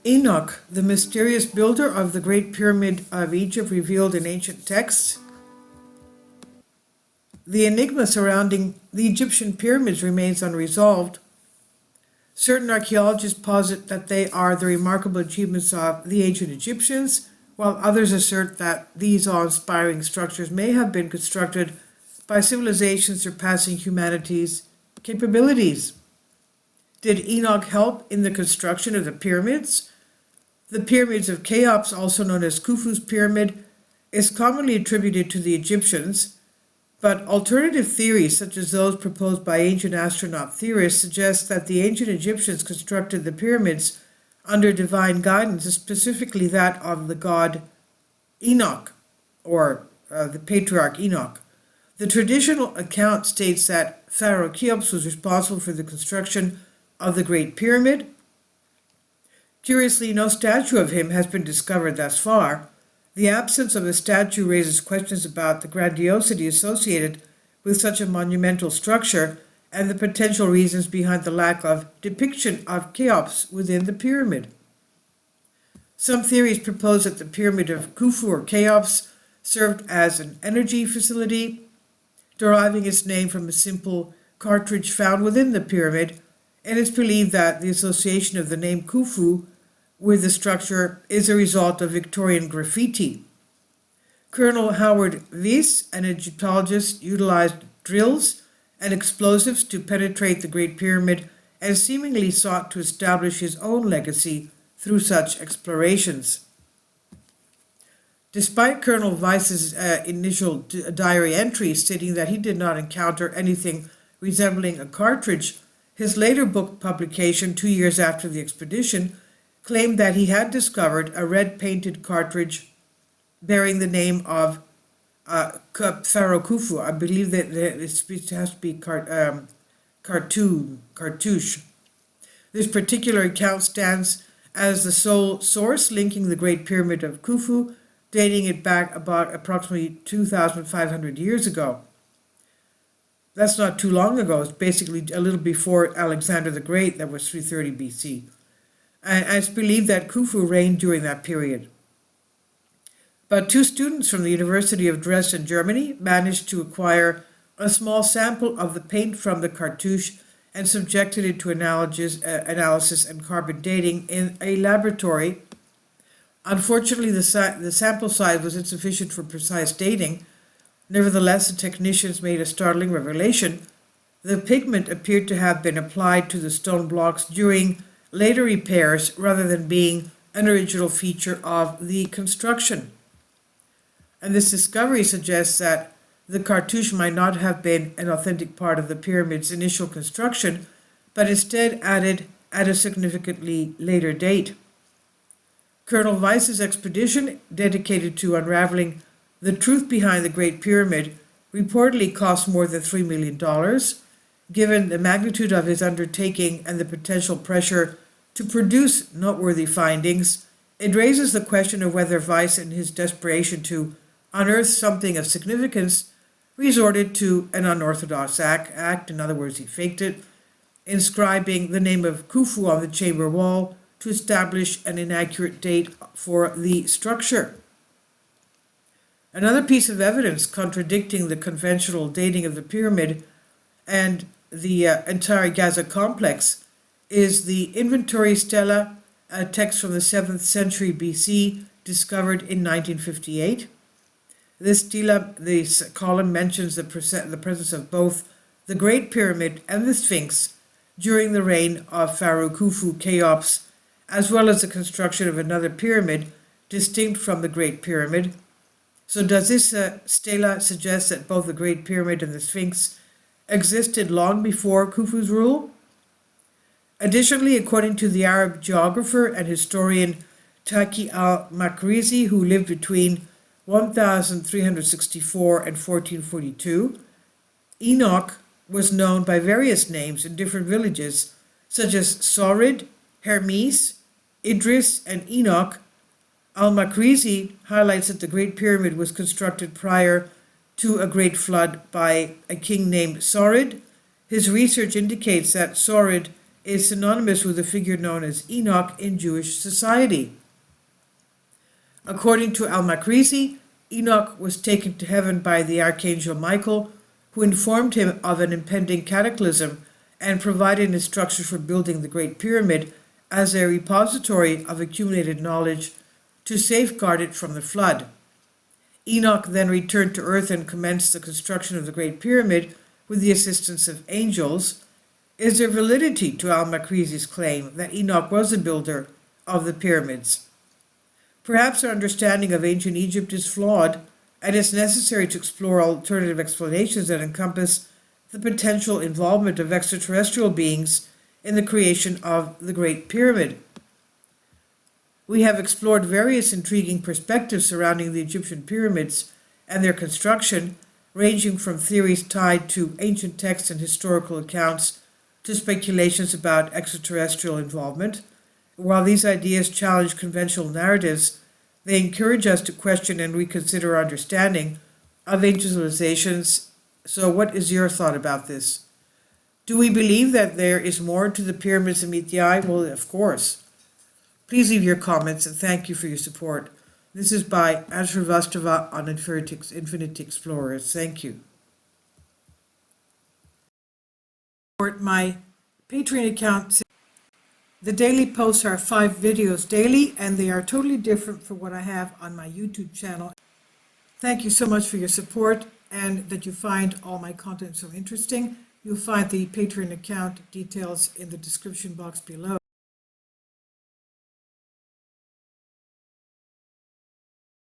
Enoch, the mysterious builder of the Great Pyramid of Egypt revealed in ancient texts. The enigma surrounding the Egyptian pyramids remains unresolved. Certain archaeologists posit that they are the remarkable achievements of the ancient Egyptians, while others assert that these awe-inspiring structures may have been constructed by civilizations surpassing humanity's capabilities. Did Enoch help in the construction of the pyramids? The pyramids of Cheops, also known as Khufu's pyramid, is commonly attributed to the Egyptians, but alternative theories, such as those proposed by ancient astronaut theorists, suggest that the ancient Egyptians constructed the pyramids under divine guidance, specifically that of the god Enoch, or the patriarch Enoch. The traditional account states that Pharaoh Cheops was responsible for the construction of the Great Pyramid. Curiously, no statue of him has been discovered thus far. The absence of a statue raises questions about the grandiosity associated with such a monumental structure and the potential reasons behind the lack of depiction of Cheops within the pyramid. Some theories propose that the pyramid of Khufu or Cheops served as an energy facility, deriving its name from a simple cartridge found within the pyramid, and it's believed that the association of the name Khufu with the structure is a result of Victorian graffiti. Colonel Howard Vyse, an Egyptologist, utilized drills and explosives to penetrate the Great Pyramid and seemingly sought to establish his own legacy through such explorations. Despite Colonel Vyse's initial diary entry stating that he did not encounter anything resembling a cartridge, his later book publication, 2 years after the expedition, claimed that he had discovered a red-painted cartridge bearing the name of Pharaoh Khufu. I believe that it has to be cartouche. This particular account stands as the sole source linking the Great Pyramid of Khufu, dating it back about approximately 2,500 years ago. That's not too long ago. It's basically a little before Alexander the Great. That was 330 BC. And it's believed that Khufu reigned during that period. But two students from the University of Dresden, Germany, managed to acquire a small sample of the paint from the cartouche and subjected it to analysis and carbon dating in a laboratory. Unfortunately, the sample size was insufficient for precise dating. Nevertheless, the technicians made a startling revelation. The pigment appeared to have been applied to the stone blocks during later repairs rather than being an original feature of the construction. And this discovery suggests that the cartouche might not have been an authentic part of the pyramid's initial construction, but instead added at a significantly later date. Colonel Vyse's expedition, dedicated to unraveling the truth behind the Great Pyramid, reportedly cost more than $3 million. Given the magnitude of his undertaking and the potential pressure to produce noteworthy findings, it raises the question of whether Vyse, in his desperation to unearth something of significance, resorted to an unorthodox act. In other words, he faked it, inscribing the name of Khufu on the chamber wall to establish an inaccurate date for the structure. Another piece of evidence contradicting the conventional dating of the pyramid and the entire Gaza complex is the inventory stela, a text from the 7th century BC discovered in 1958. This stela, this column, mentions the presence of both the Great Pyramid and the Sphinx during the reign of Pharaoh Khufu Cheops, as well as the construction of another pyramid distinct from the Great Pyramid. So does this stela suggest that both the Great Pyramid and the Sphinx existed long before Khufu's rule? Additionally, according to the Arab geographer and historian Taqi al-Makrizi, who lived between 1364 and 1442, Enoch was known by various names in different villages, such as Saurid, Hermes, Idris, and Enoch. Al-Makrizi highlights that the Great Pyramid was constructed prior to a great flood by a king named Saurid. His research indicates that Saurid is synonymous with a figure known as Enoch in Jewish society. According to al-Makrizi, Enoch was taken to heaven by the archangel Michael, who informed him of an impending cataclysm and provided instructions for building the Great Pyramid as a repository of accumulated knowledge to safeguard it from the flood. Enoch then returned to earth and commenced the construction of the Great Pyramid with the assistance of angels. Is there validity to al-Makrizi's claim that Enoch was the builder of the pyramids? Perhaps our understanding of ancient Egypt is flawed, and it's necessary to explore alternative explanations that encompass the potential involvement of extraterrestrial beings in the creation of the Great Pyramid. We have explored various intriguing perspectives surrounding the Egyptian pyramids and their construction, ranging from theories tied to ancient texts and historical accounts to speculations about extraterrestrial involvement. While these ideas challenge conventional narratives, they encourage us to question and reconsider our understanding of ancient civilizations. So what is your thought about this? Do we believe that there is more to the pyramids than meet the eye? Well, of course. Please leave your comments, and thank you for your support. This is by Ashravastava on Infinite Explorers. Thank you. My Patreon account. The daily posts are 5 videos daily, and they are totally different from what I have on my YouTube channel. Thank you so much for your support and that you find all my content so interesting. You'll find the Patreon account details in the description box below.